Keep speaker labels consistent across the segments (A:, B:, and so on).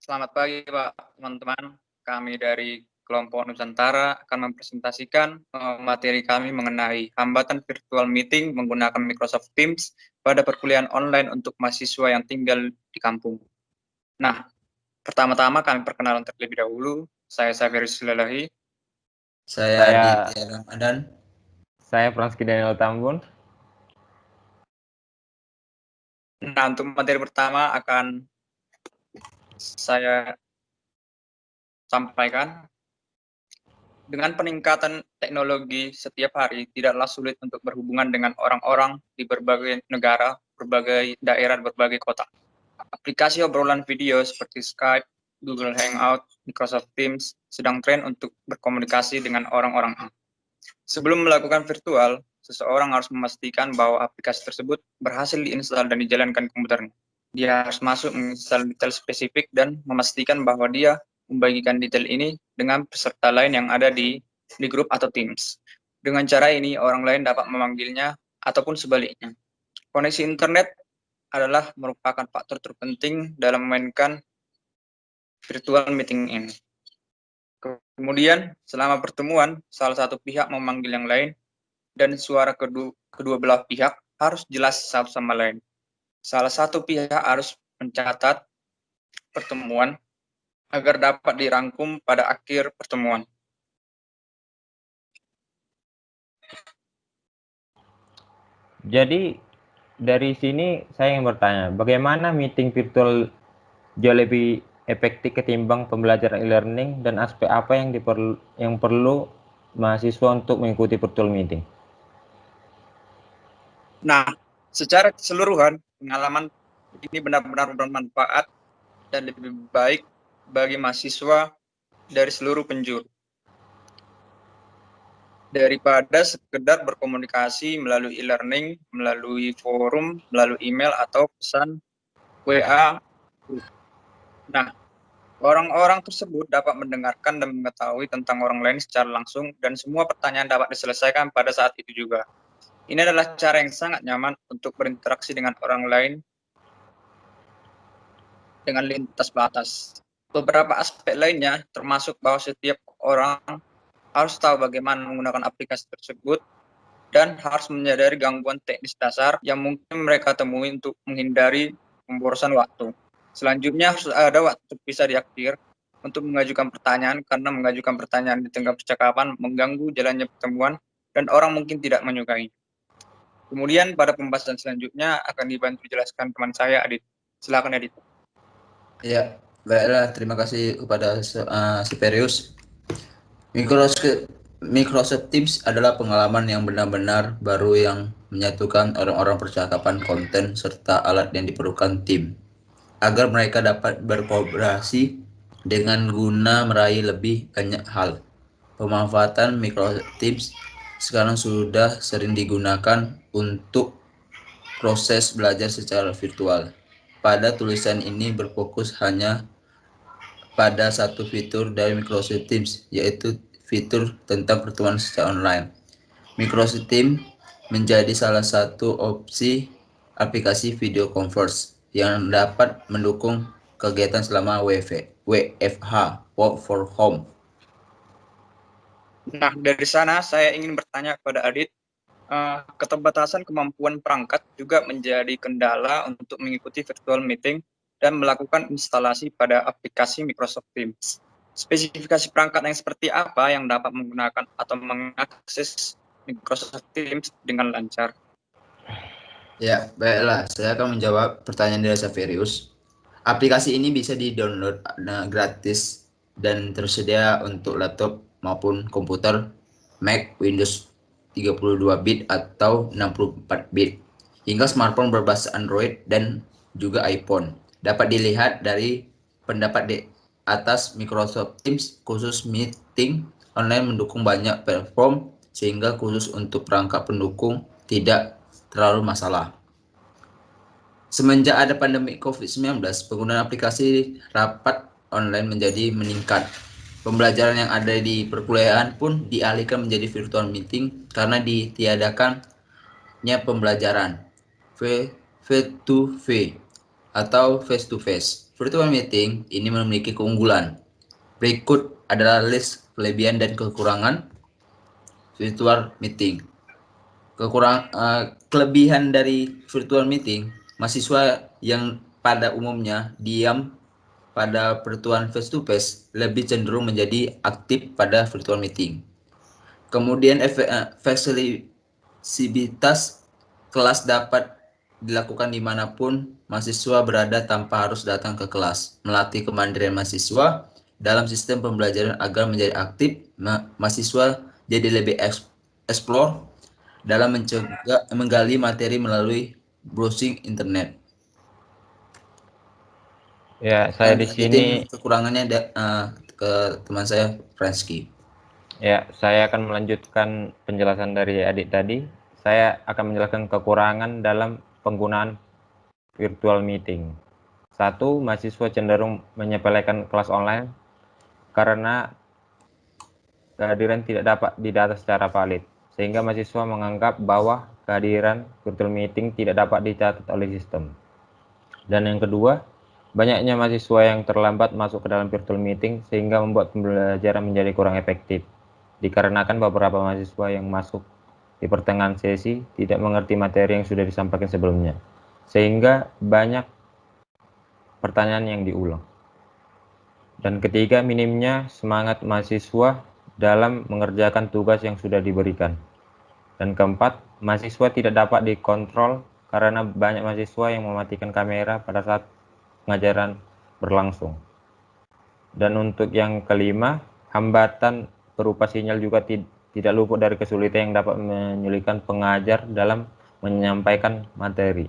A: Selamat pagi, Pak, teman-teman. Kami dari kelompok Nusantara akan mempresentasikan materi kami mengenai hambatan virtual meeting menggunakan Microsoft Teams pada perkuliahan online untuk mahasiswa yang tinggal di kampung. Nah, pertama-tama kami perkenalan terlebih dahulu. Saya Safiris Lelahi.
B: Saya Aditya Ramadan.
C: Saya Franski Daniel Tambun.
A: Nah, untuk materi pertama akan saya sampaikan. Dengan peningkatan teknologi setiap hari, tidaklah sulit untuk berhubungan dengan orang-orang di berbagai negara, berbagai daerah, berbagai kota. Aplikasi obrolan video seperti Skype, Google Hangout, Microsoft Teams sedang tren untuk berkomunikasi dengan orang-orang. Sebelum melakukan virtual, seseorang harus memastikan bahwa aplikasi tersebut berhasil diinstal dan dijalankan komputernya. Dia harus masuk menginstal detail spesifik dan memastikan bahwa dia membagikan detail ini dengan peserta lain yang ada di grup atau Teams. Dengan cara ini, orang lain dapat memanggilnya ataupun sebaliknya. Koneksi internet adalah merupakan faktor terpenting dalam memainkan virtual meeting ini. Kemudian, selama pertemuan, salah satu pihak memanggil yang lain dan suara kedua belah pihak harus jelas satu sama lain. Salah satu pihak harus mencatat pertemuan agar dapat dirangkum pada akhir pertemuan.
C: Jadi dari sini saya ingin bertanya, bagaimana meeting virtual jauh lebih efektif ketimbang pembelajaran e-learning dan aspek apa yang perlu mahasiswa untuk mengikuti virtual meeting?
A: Nah, secara keseluruhan, pengalaman ini benar-benar bermanfaat dan lebih baik bagi mahasiswa dari seluruh penjuru. Daripada sekedar berkomunikasi melalui e-learning, melalui forum, melalui email, atau pesan WA. Nah, orang-orang tersebut dapat mendengarkan dan mengetahui tentang orang lain secara langsung, dan semua pertanyaan dapat diselesaikan pada saat itu juga. Ini adalah cara yang sangat nyaman untuk berinteraksi dengan orang lain dengan lintas batas. Beberapa aspek lainnya, termasuk bahwa setiap orang harus tahu bagaimana menggunakan aplikasi tersebut dan harus menyadari gangguan teknis dasar yang mungkin mereka temui untuk menghindari pemborosan waktu. Selanjutnya harus ada waktu terpisah di akhir untuk mengajukan pertanyaan, karena mengajukan pertanyaan di tengah percakapan mengganggu jalannya pertemuan dan orang mungkin tidak menyukai. Kemudian pada pembahasan selanjutnya akan dibantu jelaskan teman saya, Adit. Silakan, Adit.
B: Ya, baiklah. Terima kasih kepada Siperius. Microsoft Teams adalah pengalaman yang benar-benar baru yang menyatukan orang-orang percakapan, konten, serta alat yang diperlukan tim agar mereka dapat berkolaborasi dengan guna meraih lebih banyak hal. Pemanfaatan Microsoft Teams sekarang sudah sering digunakan untuk proses belajar secara virtual. Pada tulisan ini berfokus hanya pada satu fitur dari Microsoft Teams, yaitu fitur tentang pertemuan secara online. Microsoft Teams menjadi salah satu opsi aplikasi video conference yang dapat mendukung kegiatan selama WFH, work for home.
A: Nah, dari sana saya ingin bertanya kepada Adit, keterbatasan kemampuan perangkat juga menjadi kendala untuk mengikuti virtual meeting dan melakukan instalasi pada aplikasi Microsoft Teams. Spesifikasi perangkat yang seperti apa yang dapat menggunakan atau mengakses Microsoft Teams dengan lancar?
B: Ya, baiklah. Saya akan menjawab pertanyaan dari Saverius. Aplikasi ini bisa di-download gratis dan tersedia untuk laptop maupun komputer Mac, Windows 32-bit atau 64-bit, hingga smartphone berbasis Android dan juga iPhone. Dapat dilihat dari pendapat di atas, Microsoft Teams khusus meeting online mendukung banyak platform, sehingga khusus untuk perangkat pendukung tidak terlalu masalah. Semenjak ada pandemi COVID-19, penggunaan aplikasi rapat online menjadi meningkat. Pembelajaran yang ada di perkuliahan pun dialihkan menjadi virtual meeting karena ditiadakannya pembelajaran V2V atau face to face. virtual meeting ini memiliki keunggulan. Berikut adalah list kelebihan dan kekurangan virtual meeting. Kelebihan dari virtual meeting, mahasiswa yang pada umumnya diam pada pertemuan face to face lebih cenderung menjadi aktif pada virtual meeting. Kemudian fleksibilitas kelas dapat dilakukan dimanapun mahasiswa berada tanpa harus datang ke kelas, melatih kemandirian mahasiswa dalam sistem pembelajaran agar menjadi aktif. Mahasiswa jadi lebih explore dalam menggali materi melalui browsing internet.
C: Ya, saya di sini
B: kekurangannya ke teman saya Fransky.
C: ya, saya akan melanjutkan penjelasan dari adik tadi. Saya akan menjelaskan kekurangan dalam penggunaan virtual meeting. 1. Mahasiswa cenderung menyepelekan kelas online karena kehadiran tidak dapat didata secara valid, sehingga mahasiswa menganggap bahwa kehadiran virtual meeting tidak dapat dicatat oleh sistem. Dan yang kedua, banyaknya mahasiswa yang terlambat masuk ke dalam virtual meeting sehingga membuat pembelajaran menjadi kurang efektif, dikarenakan beberapa mahasiswa yang masuk di pertengahan sesi tidak mengerti materi yang sudah disampaikan sebelumnya, sehingga banyak pertanyaan yang diulang. Dan ketiga, minimnya semangat mahasiswa dalam mengerjakan tugas yang sudah diberikan. Dan keempat, mahasiswa tidak dapat dikontrol karena banyak mahasiswa yang mematikan kamera pada saat pengajaran berlangsung. Dan untuk yang kelima, hambatan berupa sinyal juga tidak luput dari kesulitan yang dapat menyulitkan pengajar dalam menyampaikan materi.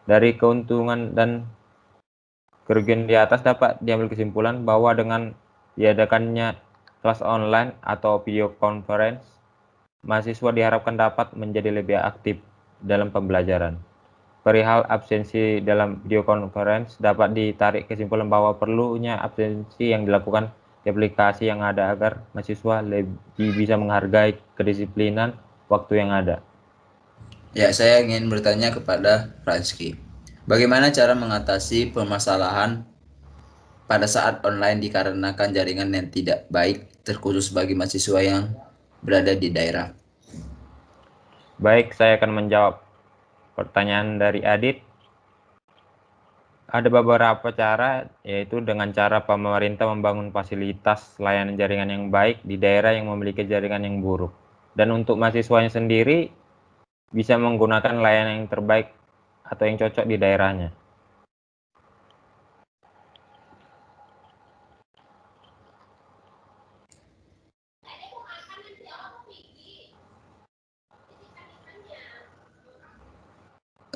C: Dari keuntungan dan kerugian di atas dapat diambil kesimpulan bahwa dengan diadakannya kelas online atau video conference, mahasiswa diharapkan dapat menjadi lebih aktif dalam pembelajaran. Perihal absensi dalam video conference dapat ditarik kesimpulan bahwa perlunya absensi yang dilakukan di aplikasi yang ada agar mahasiswa lebih bisa menghargai kedisiplinan waktu yang ada.
B: Ya, saya ingin bertanya kepada Fransky. Bagaimana cara mengatasi permasalahan pada saat online dikarenakan jaringan yang tidak baik, terkhusus bagi mahasiswa yang berada di daerah?
C: Baik, saya akan menjawab pertanyaan dari Adit. Ada beberapa cara, yaitu dengan cara pemerintah membangun fasilitas layanan jaringan yang baik di daerah yang memiliki jaringan yang buruk. Dan untuk mahasiswanya sendiri, bisa menggunakan layanan yang terbaik atau yang cocok di daerahnya.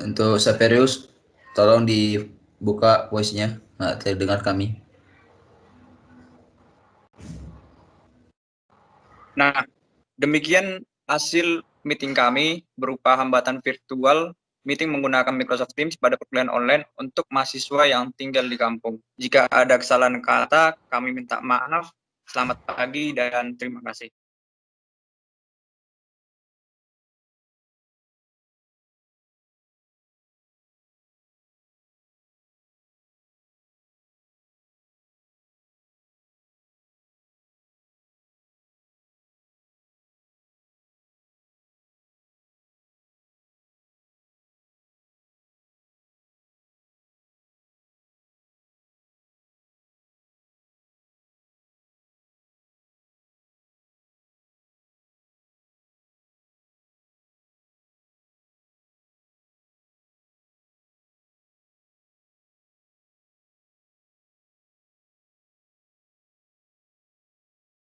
B: Untuk Saperius, tolong dibuka voice-nya, nggak terdengar kami.
A: Nah, demikian hasil meeting kami berupa hambatan virtual meeting menggunakan Microsoft Teams pada perkuliahan online untuk mahasiswa yang tinggal di kampung. Jika ada kesalahan kata, kami minta maaf. Selamat pagi dan terima kasih.